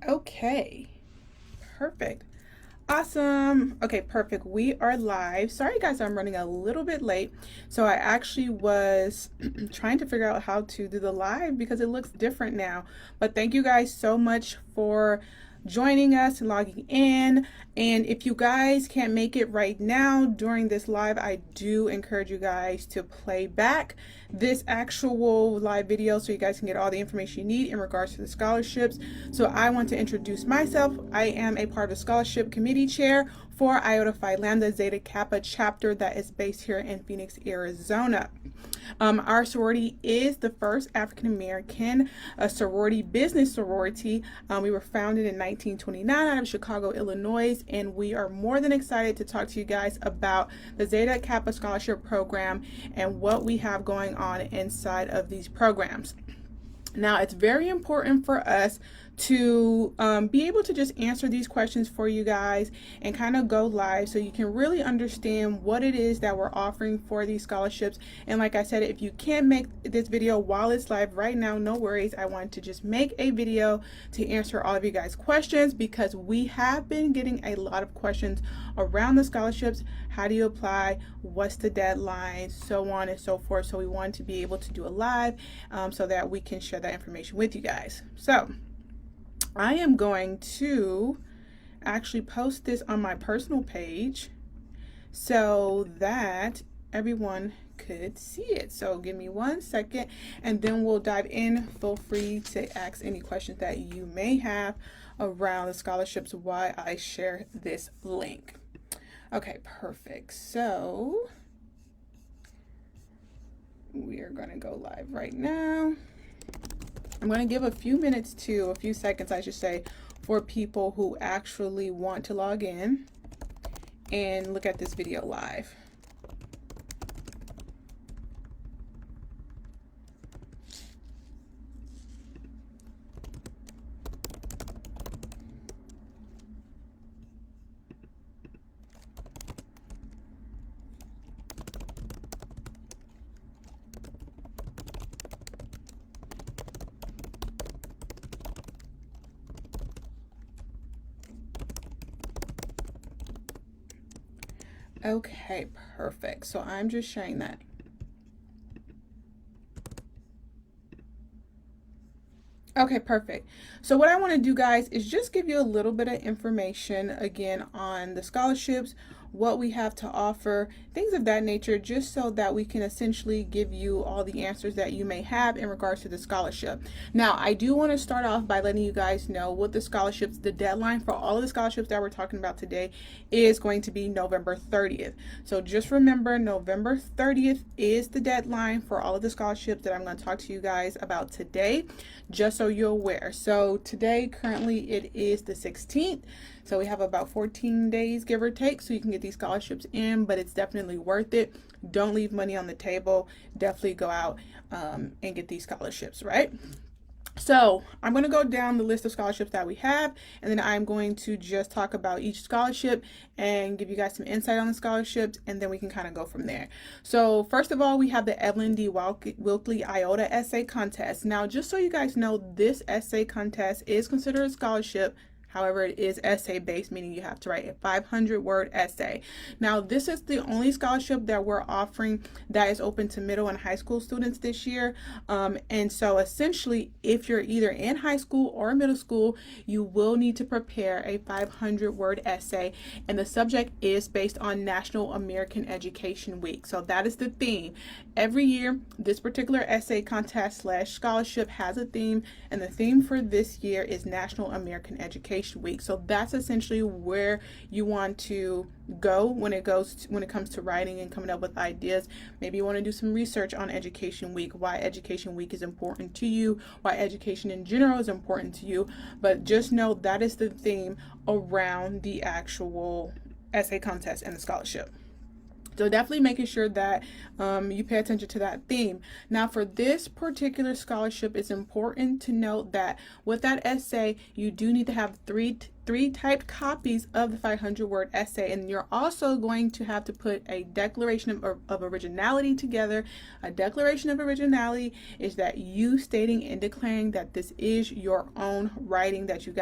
Okay, perfect. Awesome. Okay, perfect. We are live. Sorry, guys, I'm running a little bit late. So, I actually was trying to figure out how to do the live because it looks different now. But thank you guys so much for joining us and logging in. And if you guys can't make it right now during this live, I do encourage you guys to play back this actual live video so you guys can get all the information you need in regards to the scholarships. So I want to introduce myself. I am a part of the scholarship committee chair for Iota Phi Lambda Zeta Kappa chapter that is based here in Phoenix, Arizona. Our sorority is the first African American sorority, business sorority. We were founded in 1929 out of Chicago, Illinois, and we are more than excited to talk to you guys about the Zeta Kappa Scholarship Program and what we have going on inside of these programs. Now, it's very important for us to be able to just answer these questions for you guys and kind of go live so you can really understand what it is that we're offering for these scholarships. And like I said, if you can't make this video while it's live right now, no worries. I want to just make a video to answer all of you guys' questions because we have been getting a lot of questions around the scholarships. How do you apply? What's the deadline? So on and so forth. So we wanted to be able to do a live so that we can share that information with you guys. So I am going to actually post this on my personal page so that everyone could see it. So give me 1 second and then we'll dive in. Feel free to ask any questions that you may have around the scholarships while I share this link. Okay, perfect. So we are going to go live right now. I'm going to give a few seconds, I should say, for people who actually want to log in and look at this video live. Okay, perfect. So I'm just sharing that. Okay, perfect. So what I want to do, guys, is just give you a little bit of information again on the scholarships, what we have to offer, things of that nature, just so that we can essentially give you all the answers that you may have in regards to the scholarship. Now, I do want to start off by letting you guys know what the scholarships, the deadline for all of the scholarships that we're talking about today is going to be November 30th. So just remember, November 30th is the deadline for all of the scholarships that I'm going to talk to you guys about today, just so you're aware. So today, currently, it is the 16th. So we have about 14 days, give or take, so you can get these scholarships in, but it's definitely worth it. Don't leave money on the table. Definitely go out and get these scholarships, right? So I'm going to go down the list of scholarships that we have, and then I'm going to just talk about each scholarship and give you guys some insight on the scholarships, and then we can kind of go from there. So first of all, we have the Evelyn D. Wilkley Iota Essay Contest. Now, just so you guys know, this essay contest is considered a scholarship. However, it is essay based, meaning you have to write a 500-word essay. Now, this is the only scholarship that we're offering that is open to middle and high school students this year. And so essentially, if you're either in high school or middle school, you will need to prepare a 500-word essay. And the subject is based on National American Education Week. So that is the theme. Every year, this particular essay contest / scholarship has a theme, and the theme for this year is National American Education Week. So that's essentially where you want to go when it comes to writing and coming up with ideas. Maybe you want to do some research on Education Week, why Education Week is important to you, why education in general is important to you. But just know that is the theme around the actual essay contest and the scholarship. So definitely making sure that you pay attention to that theme. Now, for this particular scholarship, it's important to note that with that essay, you do need to have 3 typed copies of the 500-word essay, and you're also going to have to put a declaration of originality together. A declaration of originality is that you stating and declaring that this is your own writing, that you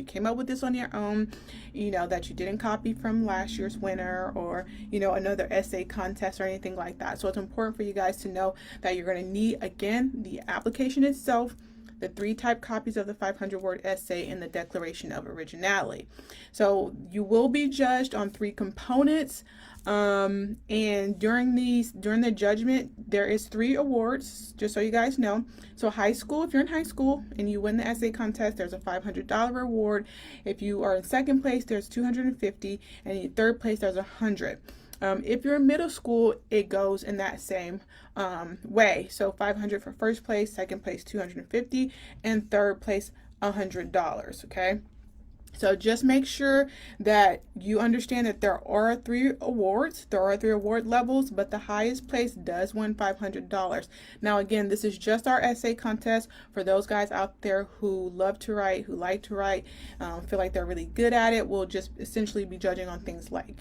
came up with this on your own, that you didn't copy from last year's winner or another essay contest or anything like that. So it's important for you guys to know that you're going to need, again, the application itself, the 3 typed copies of the 500-word essay, and the declaration of originality. So you will be judged on 3 components. And during the judgment, there is 3 awards, just so you guys know. So high school, if you're in high school and you win the essay contest, there's a $500 reward. If you are in second place, there's $250, and in third place, there's $100. If you're in middle school, it goes in that same way. So $500 for first place, second place $250, and third place $100. Okay. So just make sure that you understand that there are 3 awards. There are 3 award levels, but the highest place does win $500. Now, again, this is just our essay contest for those guys out there who love to write, who like to write, feel like they're really good at it. We'll just essentially be judging on things like,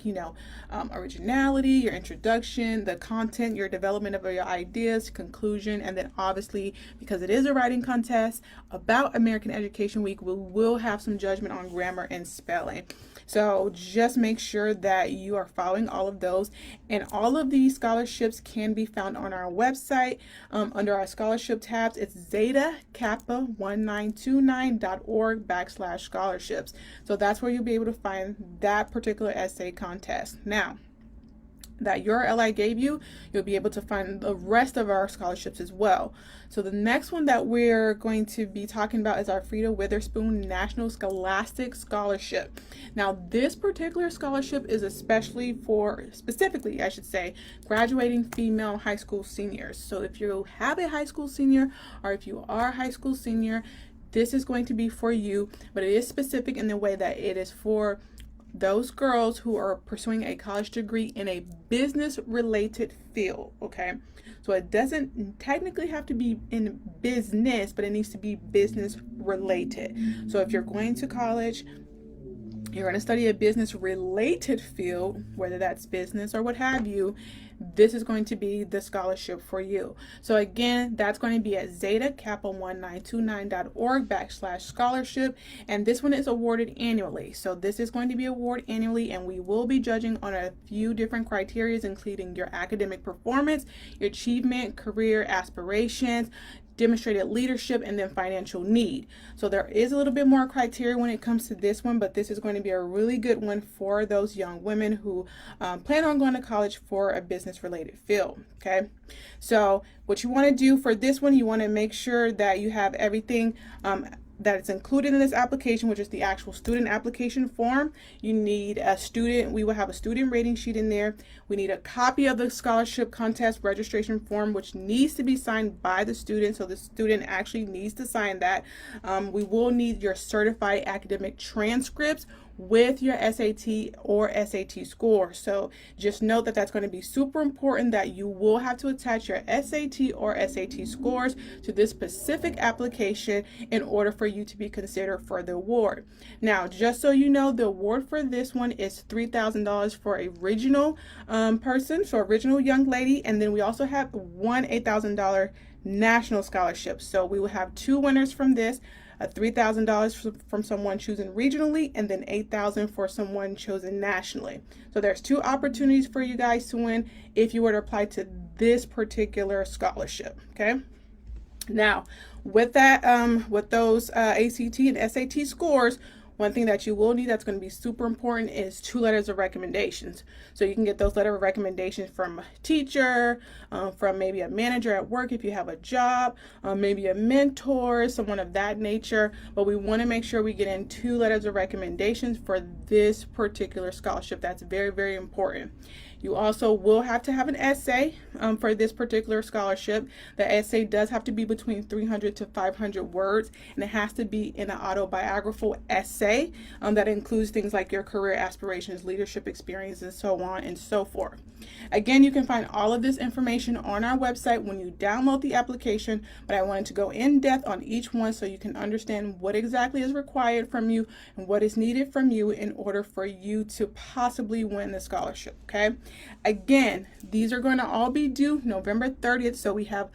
originality, your introduction, the content, your development of your ideas, conclusion, and then obviously, because it is a writing contest about American Education Week, we will have some judgment on grammar and spelling. So just make sure that you are following all of those, and all of these scholarships can be found on our website under our scholarship tabs. It's zetacappa1929.org/scholarships. So that's where you'll be able to find that particular essay contest. Now, that URL I gave you, you'll be able to find the rest of our scholarships as well. So the next one that we're going to be talking about is our Frida Witherspoon National Scholastic Scholarship. Now, this particular scholarship is specifically, graduating female high school seniors. So if you have a high school senior, or if you are a high school senior, this is going to be for you, but it is specific in the way that it is for those girls who are pursuing a college degree in a business related field. Okay, so it doesn't technically have to be in business, but it needs to be business related. So if you're going to college, you're going to study a business related field, whether that's business or what have you, this is going to be the scholarship for you. So again, that's going to be at zetacappa1929.org/scholarship, and this one is awarded annually. So this is going to be awarded annually, and we will be judging on a few different criteria, including your academic performance, your achievement, career aspirations, demonstrated leadership, and then financial need. So there is a little bit more criteria when it comes to this one, but this is going to be a really good one for those young women who plan on going to college for a business related field. Okay, so what you want to do for this one, you want to make sure that you have everything that it's included in this application, which is the actual student application form. You need we will have a student rating sheet in there. We need a copy of the scholarship contest registration form, which needs to be signed by the student. So the student actually needs to sign that. We will need your certified academic transcripts with your SAT or SAT score. So just note that that's going to be super important, that you will have to attach your SAT or SAT scores to this specific application in order for you to be considered for the award. Now, just so you know, the award for this one is $3,000 for a original person, so original young lady, and then we also have one $8,000 national scholarship. So we will have 2 winners from this. $3,000 from someone chosen regionally, and then $8,000 for someone chosen nationally. So there's 2 opportunities for you guys to win if you were to apply to this particular scholarship. Okay. Now, with that, with those ACT and SAT scores, one thing that you will need that's going to be super important is 2 letters of recommendations. So you can get those letter of recommendations from a teacher, from maybe a manager at work if you have a job, maybe a mentor, someone of that nature. But we want to make sure we get in 2 letters of recommendations for this particular scholarship. That's very, very important. You also will have to have an essay for this particular scholarship. The essay does have to be between 300 to 500 words, and it has to be in an autobiographical essay that includes things like your career aspirations, leadership experience, and so on and so forth. Again, you can find all of this information on our website when you download the application, but I wanted to go in depth on each one so you can understand what exactly is required from you and what is needed from you in order for you to possibly win the scholarship, okay? Again, these are going to all be due November 30th, so we have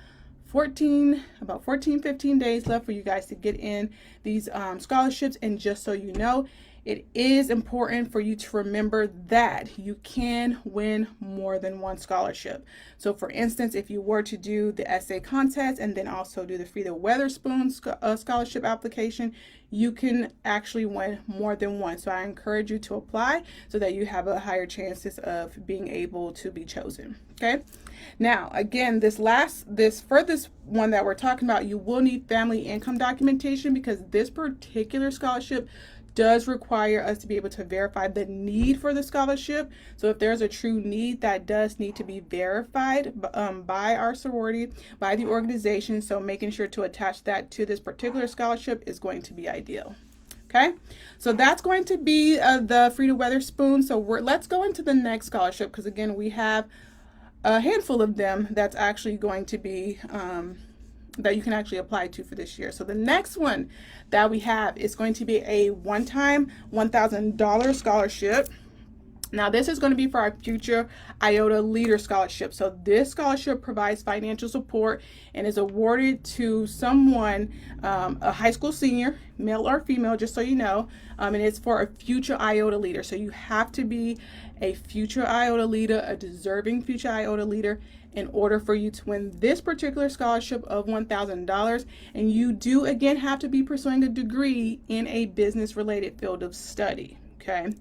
about 15 days left for you guys to get in these scholarships. And just so you know, it is important for you to remember that you can win more than one scholarship. So for instance, if you were to do the essay contest and then also do the Frida Weatherspoon scholarship application, you can actually win more than one. So I encourage you to apply so that you have a higher chances of being able to be chosen. Okay. Now, again, this one that we're talking about, you will need family income documentation because this particular scholarship does require us to be able to verify the need for the scholarship. So if there's a true need, that does need to be verified by our sorority, by the organization. So making sure to attach that to this particular scholarship is going to be ideal. Okay, so that's going to be the Frida Weatherspoon. So let's go into the next scholarship because again, we have a handful of them that's actually going to be that you can actually apply to for this year. So the next one that we have is going to be a one-time $1,000 scholarship. Now this is going to be for our Future Iota Leader Scholarship. So this scholarship provides financial support and is awarded to someone, a high school senior, male or female, just so you know, and it's for a future Iota leader. So you have to be a future Iota leader, a deserving future Iota leader, in order for you to win this particular scholarship of $1,000. And you do again have to be pursuing a degree in a business related field of study. Okay,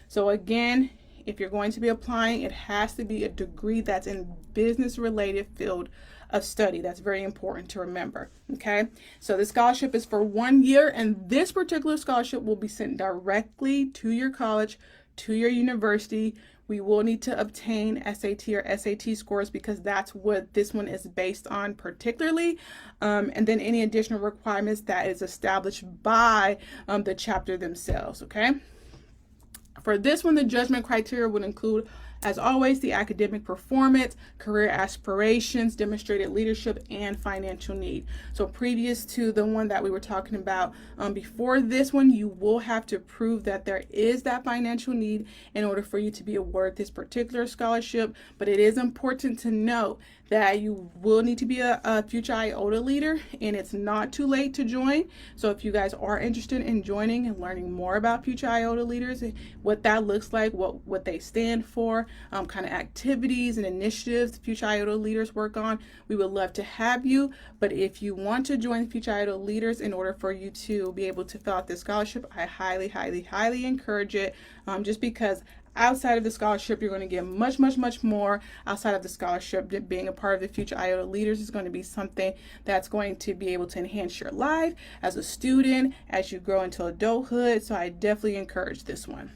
so again, if you're going to be applying, it has to be a degree that's in business related field of study. That's very important to remember. Okay, so the scholarship is for 1 year, and this particular scholarship will be sent directly to your college, to your university. We will need to obtain SAT or SAT scores because that's what this one is based on particularly, and then any additional requirements that is established by the chapter themselves. Okay, for this one, the judgment criteria would include, as always, the academic performance, career aspirations, demonstrated leadership, and financial need. So previous to the one that we were talking about before this one, you will have to prove that there is that financial need in order for you to be awarded this particular scholarship. But it is important to note that you will need to be a future Iota leader, and it's not too late to join. So if you guys are interested in joining and learning more about future Iota leaders, what that looks like, what they stand for, kind of activities and initiatives future Iota leaders work on, we would love to have you. But if you want to join future Iota leaders in order for you to be able to fill out this scholarship, I highly encourage it, just because outside of the scholarship, you're going to get much more. Outside of the scholarship, being a part of the future Iota leaders is going to be something that's going to be able to enhance your life as a student, as you grow into adulthood. So I definitely encourage this one.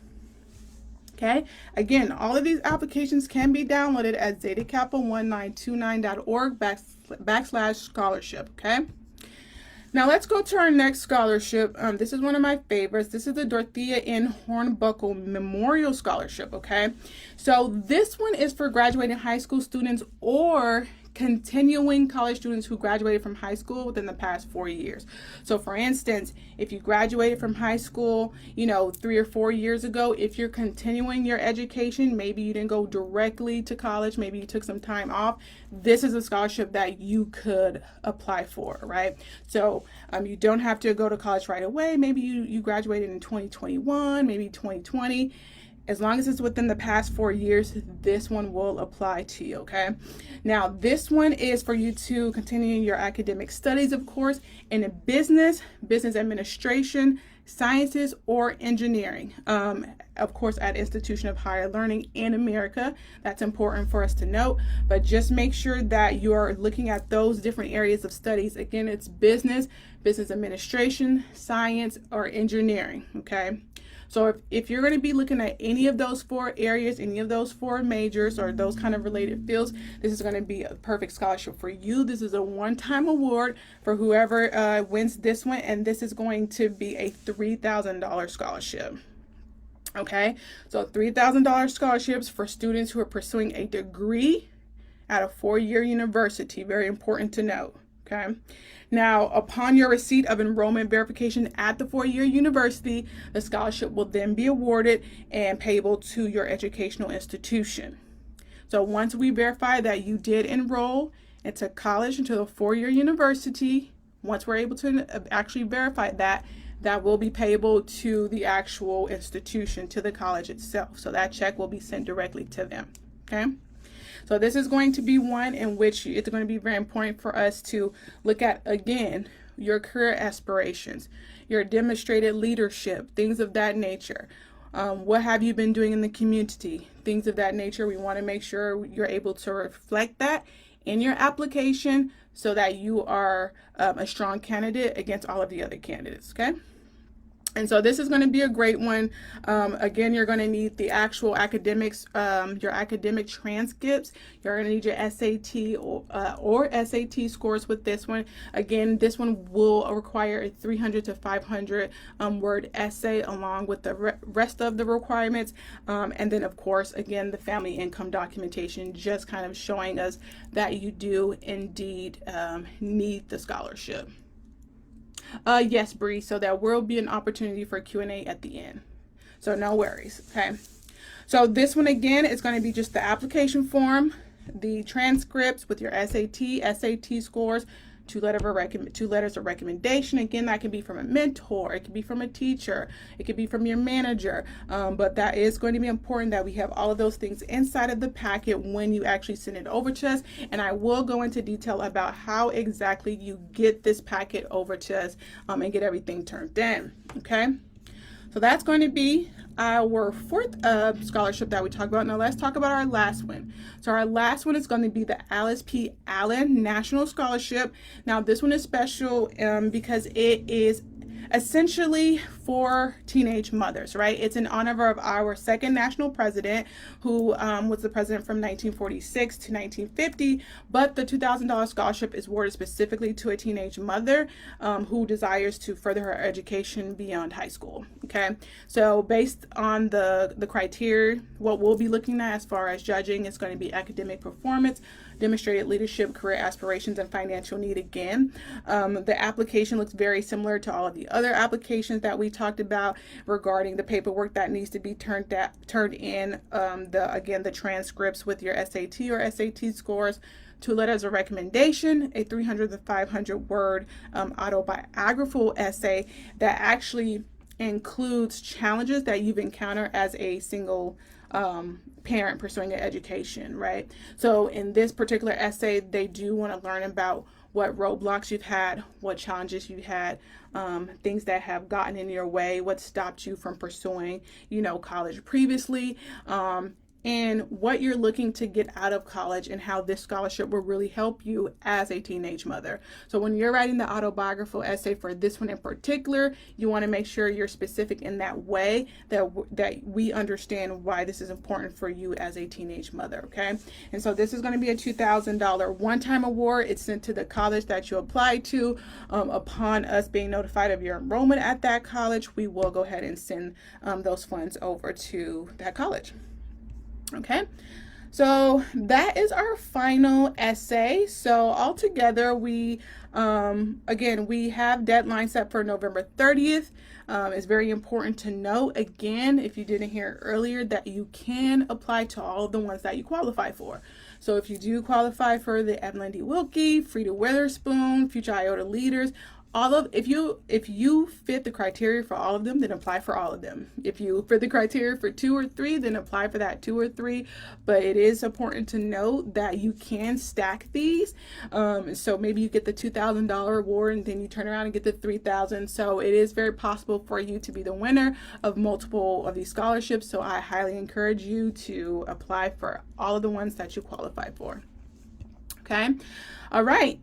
Okay, again, all of these applications can be downloaded at zetacappa1929.org/scholarship. Okay, now let's go to our next scholarship. This is one of my favorites. This is the Dorothea N. Hornbuckle Memorial Scholarship. Okay, so this one is for graduating high school students or continuing college students who graduated from high school within the past 4 years. So for instance, if you graduated from high school, 3 or 4 years ago, if you're continuing your education, maybe you didn't go directly to college, maybe you took some time off, this is a scholarship that you could apply for, right? So you don't have to go to college right away. Maybe you graduated in 2021, maybe 2020. As long as it's within the past 4 years, this one will apply to you, okay? Now, this one is for you to continue your academic studies, of course, in a business administration, sciences, or engineering. Of course, at institution of higher learning in America. That's important for us to note, but just make sure that you are looking at those different areas of studies. Again, it's business administration, science, or engineering, okay? So if you're going to be looking at any of those 4 areas, any of those 4 majors or those kind of related fields, this is going to be a perfect scholarship for you. This is a one-time award for whoever wins this one, and this is going to be a $3,000 scholarship. Okay, so $3,000 scholarships for students who are pursuing a degree at a 4-year university. Very important to note. Okay, now upon your receipt of enrollment verification at the 4-year university, the scholarship will then be awarded and payable to your educational institution. So once we verify that you did enroll into college, into the 4-year university, once we're able to actually verify that, that will be payable to the actual institution, to the college itself. So that check will be sent directly to them. Okay. So this is going to be one in which it's going to be very important for us to look at, again, your career aspirations, your demonstrated leadership, things of that nature. What have you been doing in the community? Things of that nature. We want to make sure you're able to reflect that in your application so that you are a strong candidate against all of the other candidates, okay? And so this is going to be a great one. Again, you're going to need the actual academics, your academic transcripts. You're going to need your SAT or SAT scores with this one. Again, this one will require a 300 to 500 word essay along with the rest of the requirements. And then, of course, again, the family income documentation, just kind of showing us that you do indeed need the scholarship. Yes, Bree. So there will be an opportunity for Q&A at the end. So no worries. Okay. So this one again is going to be just the application form, the transcripts with your SAT scores, two letters of recommendation. Again, that can be from a mentor, it could be from a teacher, it could be from your manager. But that is going to be important that we have all of those things inside of the packet when you actually send it over to us. And I will go into detail about how exactly you get this packet over to us and get everything turned in. Okay. So that's going to be our 4th scholarship that we talked about. Now let's talk about our last one. So our last one is going to be the Alice P. Allen National Scholarship. Now this one is special because it is essentially for teenage mothers, right? It's in honor of our 2nd national president, who was the president from 1946 to 1950. But the $2,000 scholarship is awarded specifically to a teenage mother who desires to further her education beyond high school. Okay, so based on the criteria, what we'll be looking at as far as judging is going to be academic performance, demonstrated leadership, career aspirations, and financial need. Again, the application looks very similar to all of the other applications that we talked about regarding the paperwork that needs to be turned in, the transcripts with your SAT or SAT scores, 2 letters of recommendation, a 300 to 500 word autobiographical essay that actually includes challenges that you've encountered as a single parent pursuing an education, right? So in this particular essay, they do want to learn about what roadblocks you've had, what challenges you've had, things that have gotten in your way, what stopped you from pursuing, college previously, and what you're looking to get out of college and how this scholarship will really help you as a teenage mother. So when you're writing the autobiographical essay for this one in particular, you want to make sure you're specific in that way that we understand why this is important for you as a teenage mother, okay? And so this is going to be a $2,000 one-time award. It's sent to the college that you apply to. Upon us being notified of your enrollment at that college, we will go ahead and send those funds over to that college. Okay, so that is our final essay. So altogether, we again, we have deadline set for November 30th. It's very important to note, again, if you didn't hear earlier, that you can apply to all of the ones that you qualify for. So if you do qualify for the Evelyn D. Wilkie, Frida Witherspoon, Future Iota Leaders, if you fit the criteria for all of them, then apply for all of them. If you fit the criteria for 2 or 3, then apply for that 2 or 3. But it is important to note that you can stack these. So maybe you get the $2,000 award and then you turn around and get the $3,000. So it is very possible for you to be the winner of multiple of these scholarships. So I highly encourage you to apply for all of the ones that you qualify for. Okay. All right.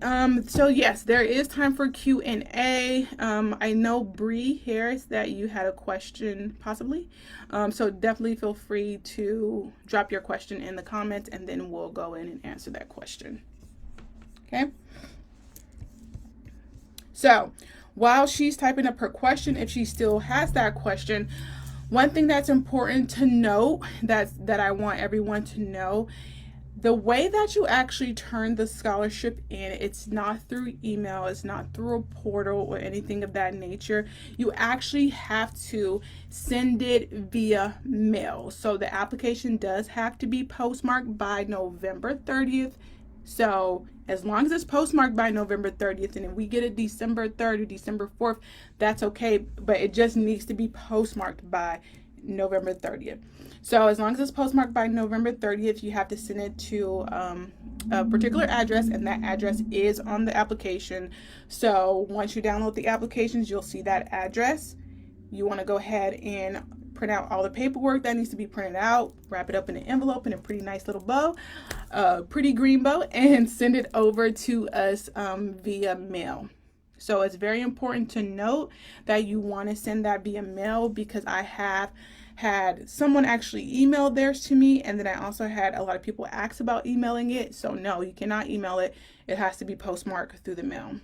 So yes, there is time for Q&A. I know Bree Harris that you had a question possibly. So definitely feel free to drop your question in the comments and then we'll go in and answer that question. Okay. So while she's typing up her question, if she still has that question, one thing that's important to note that I want everyone to know, the way that you actually turn the scholarship in, it's not through email, it's not through a portal or anything of that nature. You actually have to send it via mail. So the application does have to be postmarked by November 30th. So as long as it's postmarked by November 30th, and if we get it December 3rd or December 4th, that's okay, but it just needs to be postmarked by November 30th. So as long as it's postmarked by November 30th, you have to send it to a particular address, and that address is on the application. So once you download the applications, you'll see that address. You want to go ahead and print out all the paperwork that needs to be printed out, wrap it up in an envelope in a pretty nice little bow, pretty green bow, and send it over to us via mail. So it's very important to note that you want to send that via mail, because I have had someone actually email theirs to me, and then I also had a lot of people ask about emailing it. So no, you cannot email it. It has to be postmarked through the mail.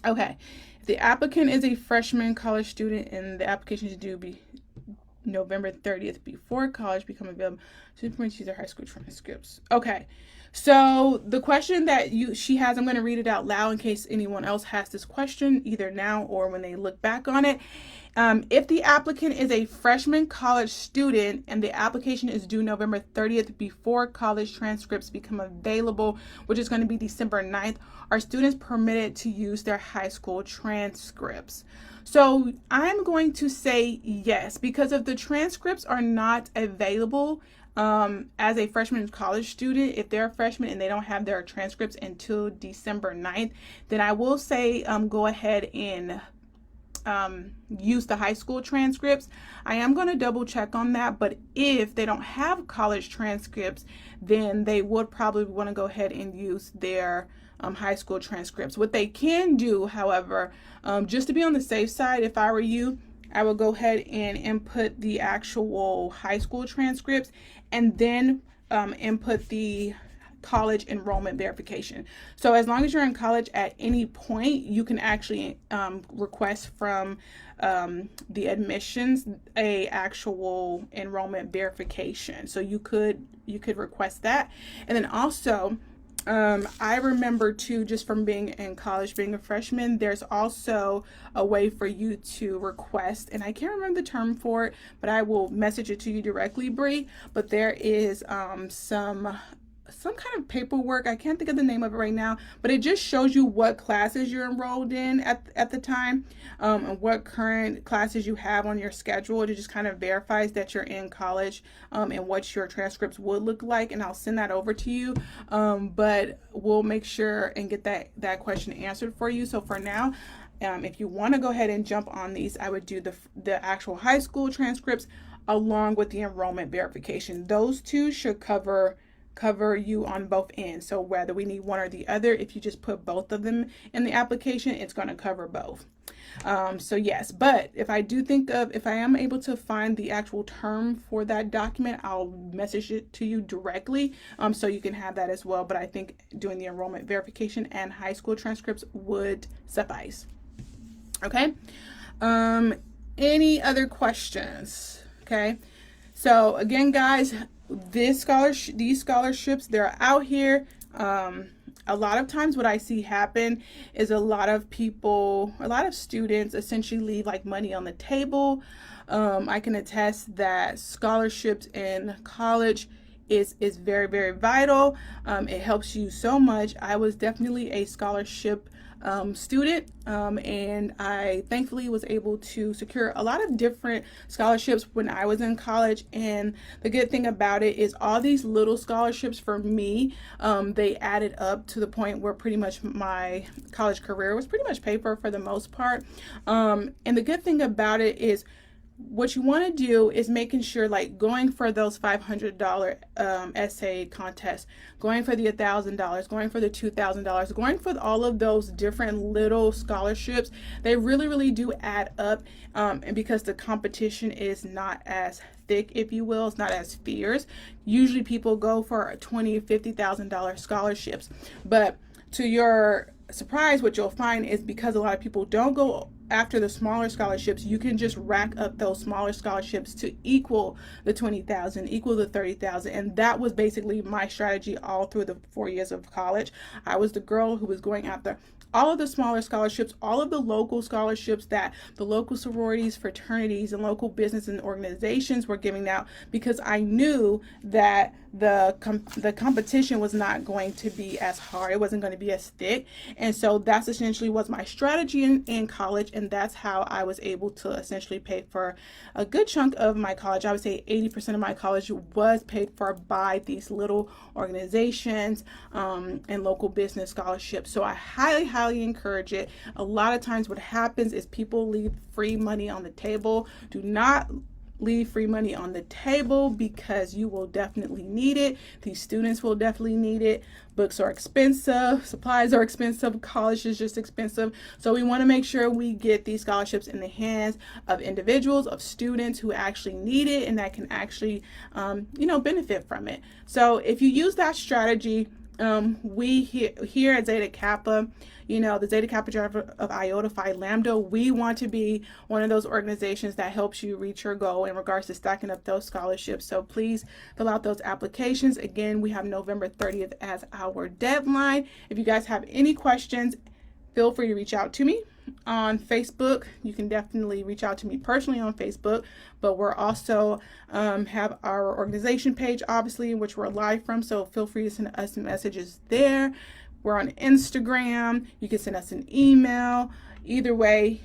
Okay, if the applicant is a freshman college student and the application is due be November 30th before college become available, students use their high school transcripts. Okay, so the question that she has, I'm going to read it out loud in case anyone else has this question, either now or when they look back on it. If the applicant is a freshman college student and the application is due November 30th before college transcripts become available, which is going to be December 9th, are students permitted to use their high school transcripts? So I'm going to say yes, because if the transcripts are not available as a freshman college student, if they're a freshman and they don't have their transcripts until December 9th, then I will say go ahead and use the high school transcripts. I am going to double check on that, but if they don't have college transcripts, then they would probably want to go ahead and use their high school transcripts. What they can do, however, just to be on the safe side, if I were you, I would go ahead and input the actual high school transcripts and then input the college enrollment verification. So as long as you're in college at any point, you can actually request from the admissions a actual enrollment verification. So you could request that. And then also I remember too, just from being in college, being a freshman, there's also a way for you to request, and I can't remember the term for it, but I will message it to you directly, Bree. But there is some kind of paperwork. I can't think of the name of it right now, but it just shows you what classes you're enrolled in at the time, and what current classes you have on your schedule. It just kind of verifies that you're in college, and what your transcripts would look like, and I'll send that over to you. But we'll make sure and get that question answered for you. So for now, if you want to go ahead and jump on these, I would do the actual high school transcripts along with the enrollment verification. Those two should cover you on both ends. So whether we need one or the other, if you just put both of them in the application, it's going to cover both. So yes, but if I am able to find the actual term for that document, I'll message it to you directly, so you can have that as well. But I think doing the enrollment verification and high school transcripts would suffice. Okay. Any other questions? Okay. So again, guys, these scholarships, they're out here. A lot of times what I see happen is a lot of students essentially leave like money on the table. I can attest that scholarships in college is very, very vital. It helps you so much. I was definitely a scholarship student, and I thankfully was able to secure a lot of different scholarships when I was in college. And the good thing about it is all these little scholarships for me, they added up to the point where pretty much my college career was pretty much paid for the most part. And the good thing about it is what you want to do is making sure, like, going for those $500 essay contests, going for the $1,000, going for the $2,000, going for all of those different little scholarships. They really do add up, and because the competition is not as thick, if you will, it's not as fierce. Usually people go for $20,000, $50,000 scholarships, but to your surprise, what you'll find is, because a lot of people don't go after the smaller scholarships, you can just rack up those smaller scholarships to equal the 20,000, equal the 30,000. And that was basically my strategy all through the 4 years of college. I was the girl who was going after all of the smaller scholarships, all of the local scholarships that the local sororities, fraternities, and local business and organizations were giving out, because I knew that the competition was not going to be as hard. It wasn't going to be as thick. And so that's essentially was my strategy in college. And that's how I was able to essentially pay for a good chunk of my college. I would say 80% of my college was paid for by these little organizations and local business scholarships. So I highly encourage it. A lot of times what happens is people leave free money on the table. Do not leave free money on the table, because you will definitely need it. These students will definitely need it. Books are expensive, supplies are expensive, college is just expensive. So we want to make sure we get these scholarships in the hands of individuals, of students who actually need it and that can actually benefit from it. So if you use that strategy, we here at Zeta Kappa, the Zeta Kappa Driver of Iota Phi Lambda, we want to be one of those organizations that helps you reach your goal in regards to stacking up those scholarships. So please fill out those applications. Again, we have November 30th as our deadline. If you guys have any questions, feel free to reach out to me on Facebook. You can definitely reach out to me personally on Facebook, but we're also have our organization page, obviously, which we're live from. So feel free to send us some messages there. We're on Instagram. You can send us an email. Either way,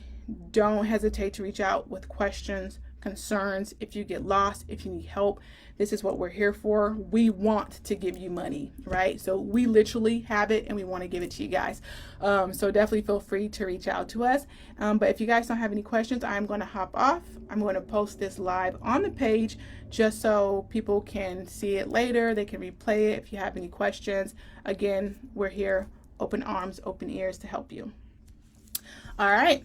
don't hesitate to reach out with questions, concerns. If you get lost, if you need help, this is what we're here for. We want to give you money, right? So we literally have it and we want to give it to you guys. So definitely feel free to reach out to us. But if you guys don't have any questions, I'm going to hop off. I'm going to post this live on the page just so people can see it later. They can replay it if you have any questions. Again, we're here, open arms, open ears to help you. All right.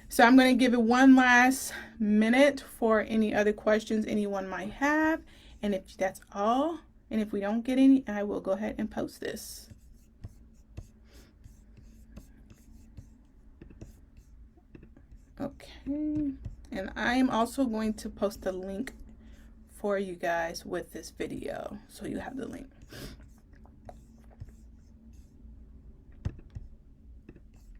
So I'm going to give it one last minute for any other questions anyone might have. And if that's all, and if we don't get any, I will go ahead and post this. Okay. And I am also going to post the link for you guys with this video, so you have the link.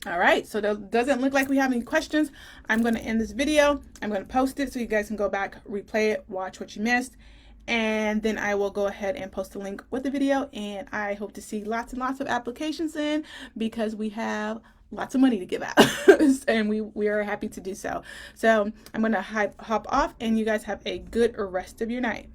All right, so that doesn't look like we have any questions. I'm going to end this video. I'm going to post it so you guys can go back, replay it, watch what you missed, and then I will go ahead and post the link with the video. And I hope to see lots and lots of applications in, because we have lots of money to give out and we are happy to do so. So I'm going to hop off, and you guys have a good rest of your night.